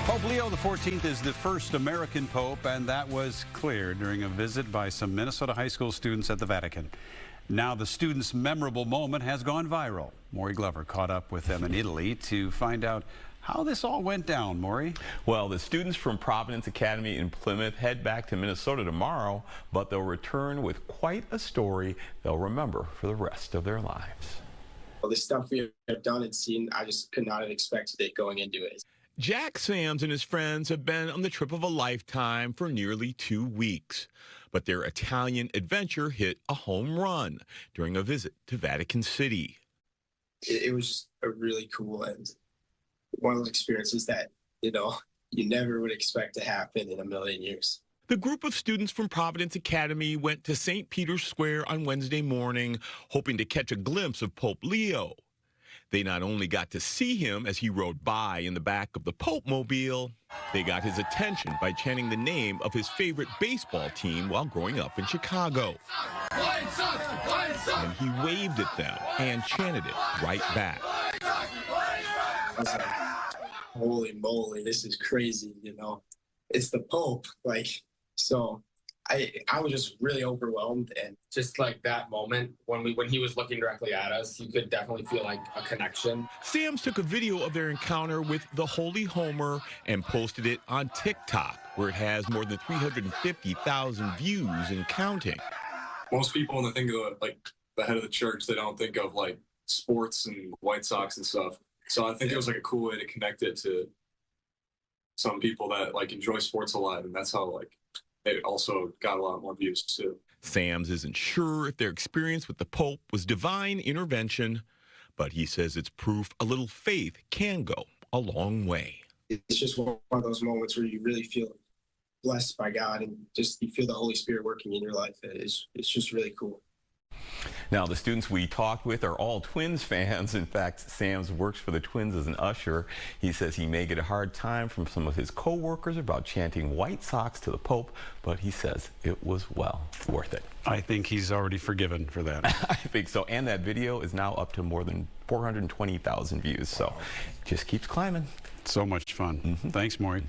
Pope Leo XIV is the first American pope, and that was clear during a visit by some Minnesota high school students at the Vatican. Now the students' memorable moment has gone viral. Maury Glover caught up with them in Italy to find out how this all went down. Maury? Well, the students from Providence Academy in Plymouth head back to Minnesota tomorrow, but they'll return with quite a story they'll remember for the rest of their lives. Well, the stuff we have done and seen, I just could not have expected it going into it. Jack Sams and his friends have been on the trip of a lifetime for nearly 2 weeks. But their Italian adventure hit a home run during a visit to Vatican City. It was just a really cool and one of those experiences that, you never would expect to happen in a million years. The group of students from Providence Academy went to St. Peter's Square on Wednesday morning, hoping to catch a glimpse of Pope Leo. They not only got to see him as he rode by in the back of the Pope Mobile, they got his attention by chanting the name of his favorite baseball team while growing up in Chicago. White Sox! White Sox! And he waved at them and chanted it right back. I was like, holy moly, this is crazy, It's the Pope, so I was just really overwhelmed. And just like that moment when he was looking directly at us, you could definitely feel like a connection. Sams took a video of their encounter with the Holy Homer and posted it on TikTok, where it has more than 350,000 views and counting. Most people, when they think of the head of the church, they don't think of sports and White Sox and stuff. So I think it was a cool way to connect it to some people that enjoy sports a lot, and that's how it also got a lot more views too. Sams isn't sure if their experience with the Pope was divine intervention, but he says it's proof a little faith can go a long way. It's just one of those moments where you really feel blessed by God and just you feel the Holy Spirit working in your life. It's just really cool. Now, the students we talked with are all Twins fans. In fact, Sams works for the Twins as an usher. He says he may get a hard time from some of his co-workers about chanting White Sox to the Pope, but he says it was well worth it. I think he's already forgiven for that. I think so. And that video is now up to more than 420,000 views. So just keeps climbing. So much fun. Thanks, Maury.